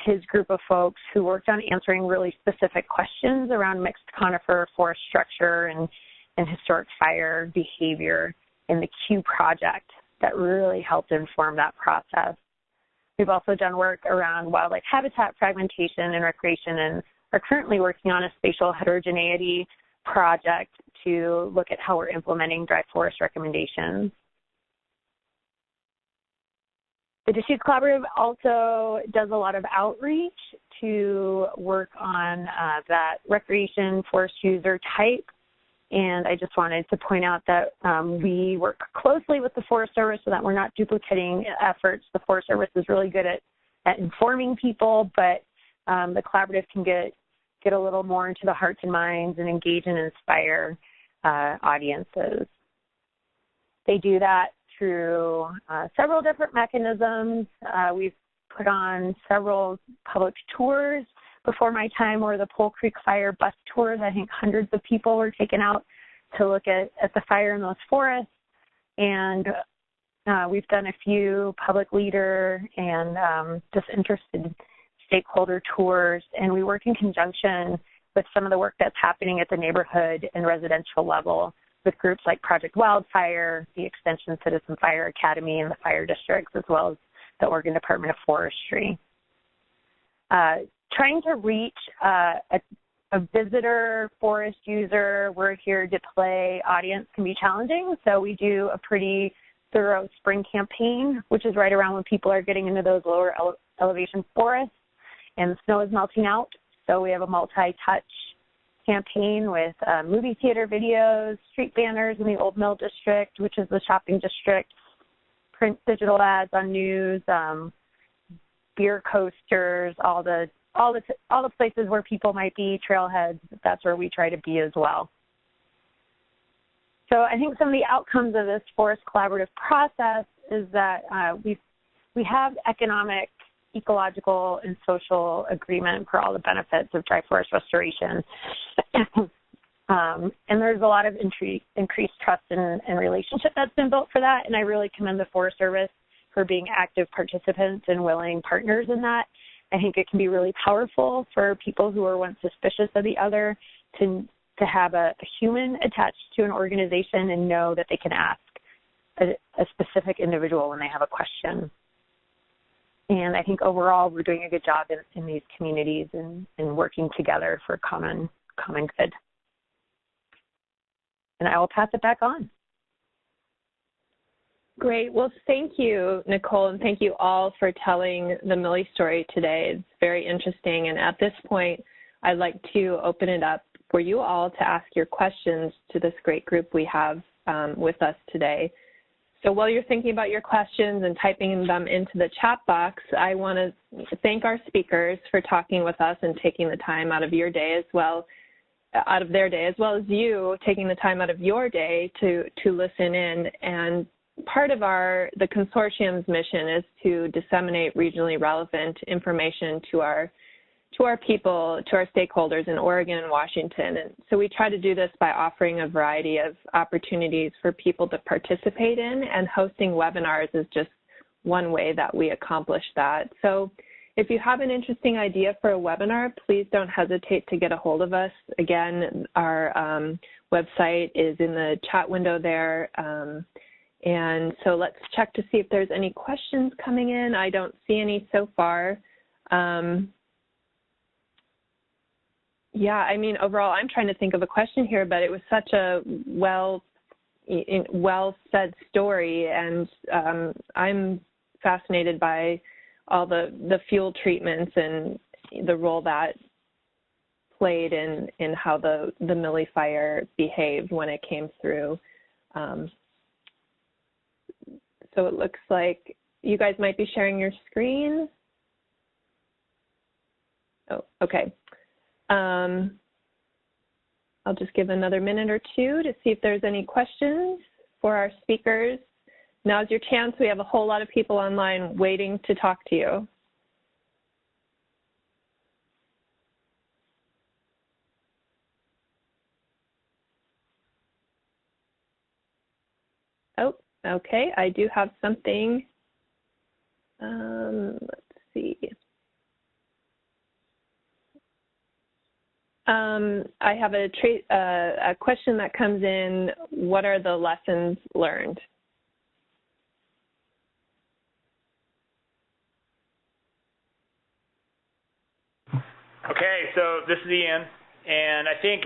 his group of folks who worked on answering really specific questions around mixed conifer forest structure and historic fire behavior in the Q project that really helped inform that process. We've also done work around wildlife habitat fragmentation and recreation and are currently working on a spatial heterogeneity project to look at how we're implementing dry forest recommendations. The Deschutes Collaborative also does a lot of outreach to work on that recreation forest user type. And I just wanted to point out that we work closely with the Forest Service so that we're not duplicating efforts. The Forest Service is really good at informing people, but the collaborative can get a little more into the hearts and minds and engage and inspire audiences. They do that through several different mechanisms. We've put on several public tours before my time, or the Pole Creek Fire bus tours. I think hundreds of people were taken out to look at the fire in those forests. And we've done a few public leader and just interested stakeholder tours. And we work in conjunction with some of the work that's happening at the neighborhood and residential level with groups like Project Wildfire, the Extension Citizen Fire Academy, and the fire districts, as well as the Oregon Department of Forestry. Trying to reach a visitor forest user, we're here to play audience can be challenging. So we do a pretty thorough spring campaign, which is right around when people are getting into those lower elevation forests and the snow is melting out. So we have a multi-touch campaign with movie theater videos, street banners in the Old Mill District, which is the shopping district, print digital ads on news, beer coasters, all the places where people might be, trailheads. That's where we try to be as well. So I think some of the outcomes of this forest collaborative process is that we have economic, ecological, and social agreement for all the benefits of dry forest restoration. And there's a lot of increased trust and relationship that's been built for that. And I really commend the Forest Service for being active participants and willing partners in that. I think it can be really powerful for people who were once suspicious of the other to have a human attached to an organization and know that they can ask a specific individual when they have a question. And I think overall we're doing a good job in these communities and working together for common good. And I will pass it back on. Great. Well, thank you, Nicole, and thank you all for telling the Milli story today. It's very interesting. And at this point, I'd like to open it up for you all to ask your questions to this great group we have with us today. So while you're thinking about your questions and typing them into the chat box, I want to thank our speakers for talking with us and taking the time out of your day as well, out of their day, as well as you taking the time out of your day to listen in. And part of the consortium's mission is to disseminate regionally relevant information to our people, to our stakeholders in Oregon and Washington. And so we try to do this by offering a variety of opportunities for people to participate in, and hosting webinars is just one way that we accomplish that. So if you have an interesting idea for a webinar, please don't hesitate to get a hold of us. Again, our website is in the chat window there. And so let's check to see if there's any questions coming in. I don't see any so far. Yeah, I mean, overall, I'm trying to think of a question here, but it was such a well-said story, and I'm fascinated by all the fuel treatments and the role that played in how the Milli Fire behaved when it came through. So it looks like you guys might be sharing your screen. Oh, okay. I'll just give another minute or two to see if there's any questions for our speakers. Now's your chance. We have a whole lot of people online waiting to talk to you. Oh, okay. I do have something. Let's see. I have a question that comes in. What are the lessons learned? Okay, so this is Ian, and I think,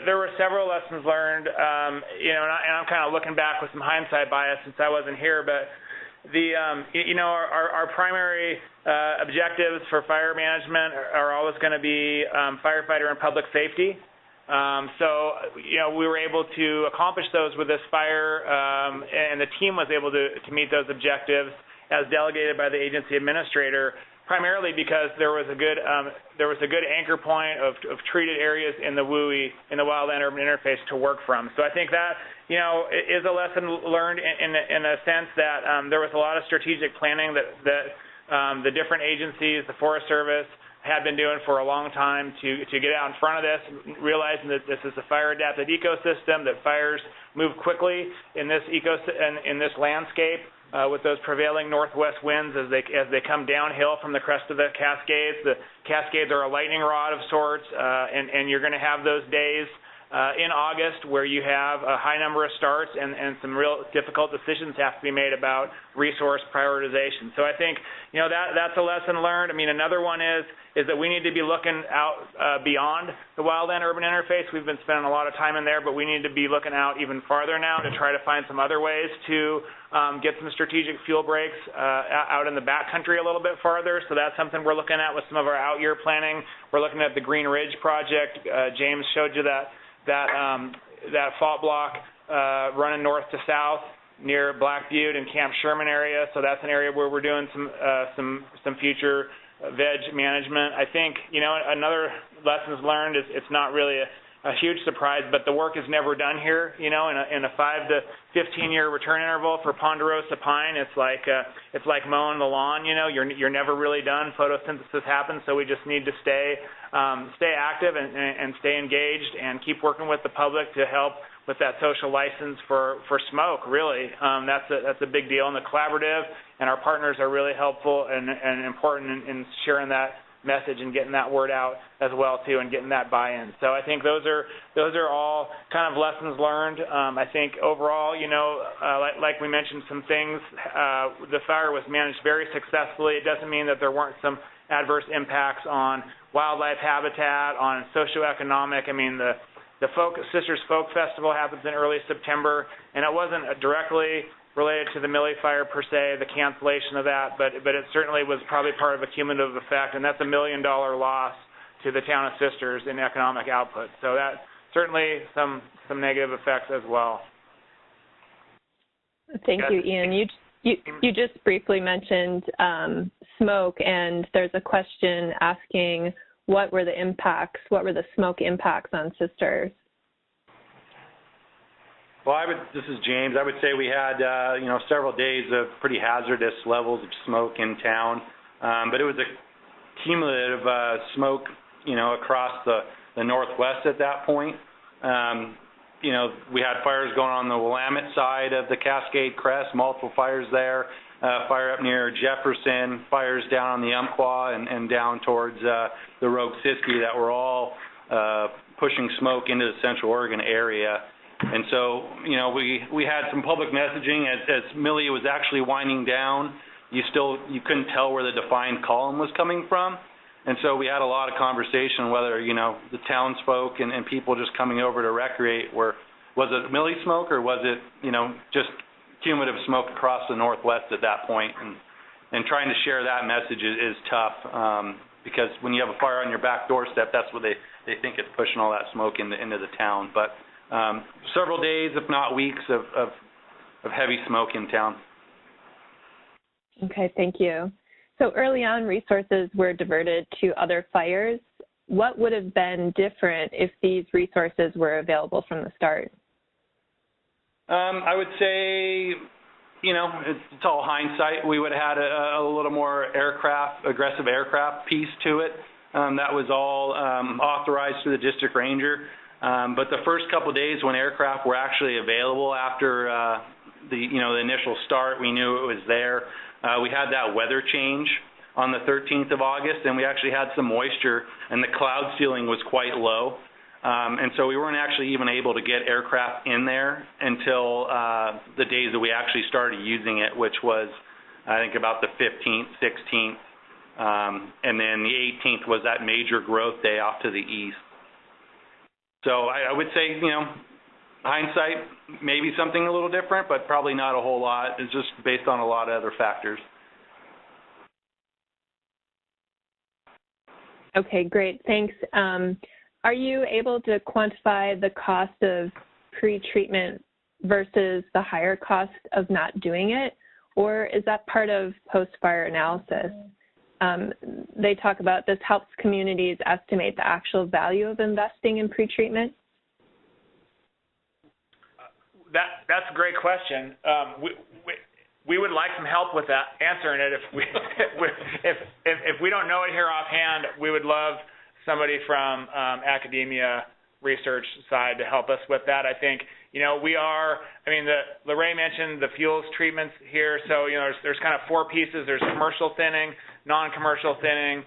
there were several lessons learned, and I'm kind of looking back with some hindsight bias since I wasn't here, but our primary objectives for fire management are always going to be firefighter and public safety. So we were able to accomplish those with this fire, and the team was able to meet those objectives as delegated by the agency administrator, primarily because there was a good anchor point of treated areas in the WUI, in the wildland-urban interface, to work from. So I think that is a lesson learned in a sense that there was a lot of strategic planning that the different agencies, the Forest Service, had been doing for a long time to get out in front of this, realizing that this is a fire-adapted ecosystem, that fires move quickly in this landscape. With those prevailing northwest winds as they come downhill from the crest of the Cascades. The Cascades are a lightning rod of sorts, and you're going to have those days in August where you have a high number of starts and some real difficult decisions have to be made about resource prioritization. So I think that's a lesson learned. I mean, another one is that we need to be looking out beyond the wildland-urban interface. We've been spending a lot of time in there, but we need to be looking out even farther now to try to find some other ways to get some strategic fuel breaks out in the backcountry a little bit farther. So that's something we're looking at with some of our out-year planning. We're looking at the Green Ridge project. James showed you that fault block running north to south near Black Butte and Camp Sherman area. So that's an area where we're doing some future veg management. I think another lessons learned is it's not really a huge surprise, but the work is never done here. In a 5 to 15 year return interval for ponderosa pine, it's like mowing the lawn. You're never really done. Photosynthesis happens, so we just need to stay active and stay engaged and keep working with the public to help with that social license for smoke. Really, that's a big deal. And the collaborative and our partners are really helpful and important in sharing that message and getting that word out as well too, and getting that buy-in. So I think those are all kind of lessons learned. I think overall, like we mentioned some things, the fire was managed very successfully. It doesn't mean that there weren't some adverse impacts on wildlife habitat, on socioeconomic. I mean, the Sisters Folk Festival happens in early September, and it wasn't directly related to the Milli Fire per se, the cancellation of that, but it certainly was probably part of a cumulative effect, and that's $1 million loss to the town of Sisters in economic output. So that certainly some negative effects as well. Thank you, Ian. You just briefly mentioned smoke, and there's a question asking what were the smoke impacts on sisters? Well, this is James. I would say we had, several days of pretty hazardous levels of smoke in town, but it was a cumulative smoke, across the northwest at that point. We had fires going on the Willamette side of the Cascade Crest, multiple fires there, fire up near Jefferson, fires down on the Umpqua and down towards the Rogue Siskiyou that were all pushing smoke into the Central Oregon area. And so, we had some public messaging as Milli was actually winding down. You couldn't tell where the defined column was coming from. And so we had a lot of conversation whether, the townsfolk and people just coming over to recreate was it Milli smoke or was it, just cumulative smoke across the northwest at that point. And trying to share that message is tough because when you have a fire on your back doorstep, that's what they think it's pushing all that smoke into the town. But several days, if not weeks, of heavy smoke in town. Okay, thank you. So early on, resources were diverted to other fires. What would have been different if these resources were available from the start? I would say, it's all hindsight. We would have had a little more aggressive aircraft piece to it. That was all authorized through the district ranger. But the first couple of days when aircraft were actually available after the initial start, we knew it was there. We had that weather change on the 13th of August, and we actually had some moisture, and the cloud ceiling was quite low. And so we weren't actually even able to get aircraft in there until the days that we actually started using it, which was, I think, about the 15th, 16th, and then the 18th was that major growth day off to the east. So I would say, hindsight, maybe something a little different, but probably not a whole lot. It's just based on a lot of other factors. Okay, great. Thanks. Are you able to quantify the cost of pre-treatment versus the higher cost of not doing it, or is that part of post-fire analysis? They talk about this helps communities estimate the actual value of investing in pre-treatment. That's a great question. We would like some help with that, answering it. If we don't know it here offhand, we would love somebody from academia research side to help us with that. I think, Lorraine mentioned the fuels treatments here. So, there's kind of four pieces. There's commercial thinning, non-commercial thinning,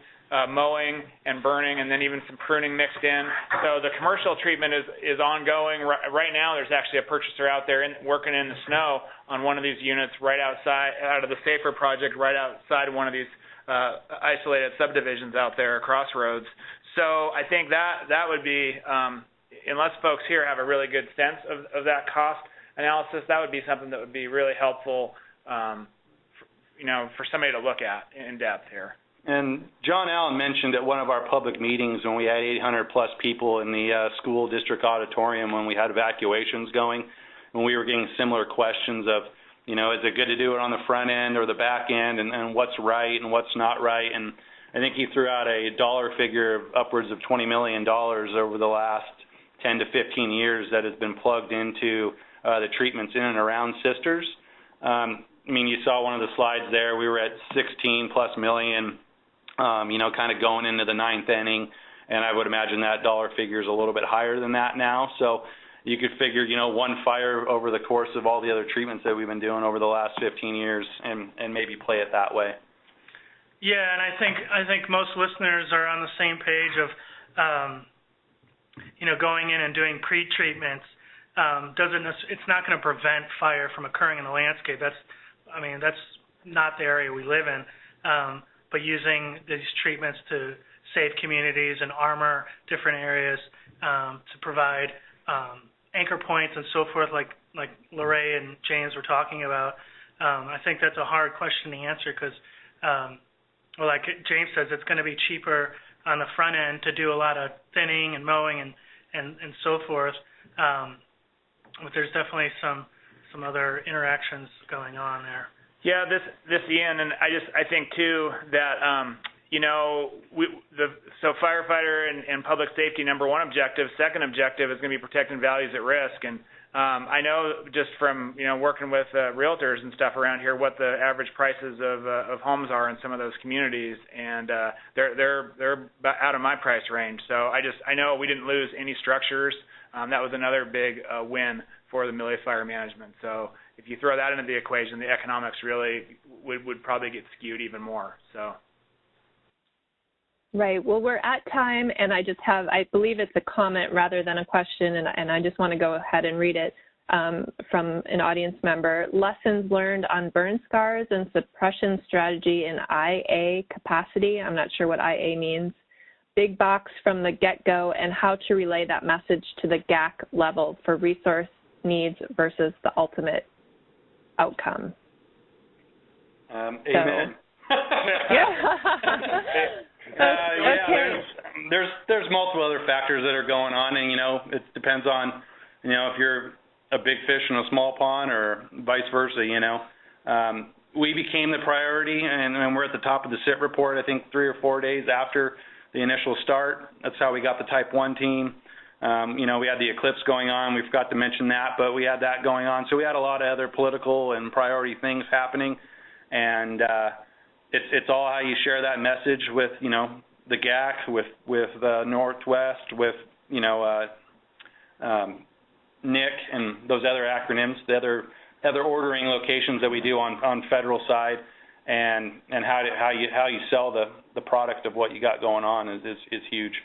mowing and burning, and then even some pruning mixed in. So the commercial treatment is ongoing. Right now, there's actually a purchaser out there working in the snow on one of these units right outside, out of the Safer project, right outside of one of these isolated subdivisions out there, Crossroads. So I think that would be, unless folks here have a really good sense of that cost analysis, that would be something that would be really helpful, for somebody to look at in depth here. And John Allen mentioned at one of our public meetings when we had 800 plus people in the school district auditorium when we had evacuations going, when we were getting similar questions of, is it good to do it on the front end or the back end, and what's right and what's not right. And I think he threw out a dollar figure of upwards of $20 million over the last 10 to 15 years that has been plugged into the treatments in and around sisters. You saw one of the slides there. We were at 16 plus million, kind of going into the ninth inning, and I would imagine that dollar figure is a little bit higher than that now. So you could figure, one fire over the course of all the other treatments that we've been doing over the last 15 years and maybe play it that way. Yeah, and I think most listeners are on the same page of, going in and doing pre-treatments. It's not going to prevent fire from occurring in the landscape. That's not the area we live in. But using these treatments to save communities and armor different areas to provide anchor points and so forth, like Lorraine and James were talking about. I think that's a hard question to answer because, like James says, it's going to be cheaper on the front end to do a lot of thinning and mowing and so forth. But there's definitely some some other interactions going on there. Yeah, this Ian, and I think too that so firefighter and public safety, number one objective. Second objective is going to be protecting values at risk. And I know just from working with realtors and stuff around here what the average prices of homes are in some of those communities, and they're out of my price range. So I know we didn't lose any structures. That was another big win for the Milli Fire management. So if you throw that into the equation, the economics really would probably get skewed even more. So. Right. Well, we're at time, and I just have, I believe it's a comment rather than a question, and I just want to go ahead and read it from an audience member. Lessons learned on burn scars and suppression strategy in IA capacity. I'm not sure what IA means. Big box from the get-go, and how to relay that message to the GAC level for resource needs versus the ultimate outcome. Amen. There's multiple other factors that are going on, and it depends on if you're a big fish in a small pond or vice versa. We became the priority, and we're at the top of the SIT report. I think 3 or 4 days after the initial start. That's how we got the Type 1 team. We had the eclipse going on. We forgot to mention that, but we had that going on. So we had a lot of other political and priority things happening, and it's all how you share that message with the GAC, with Northwest, with NIC, and those other acronyms, the other ordering locations that we do on federal side, and how you sell the product of what you got going on is huge.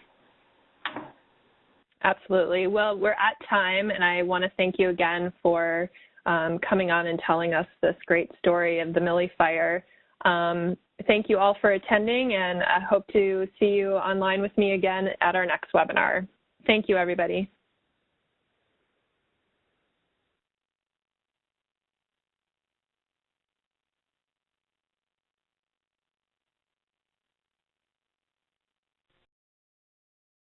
Absolutely. Well, we're at time, and I want to thank you again for coming on and telling us this great story of the Milli Fire. Thank you all for attending, and I hope to see you online with me again at our next webinar. Thank you, everybody.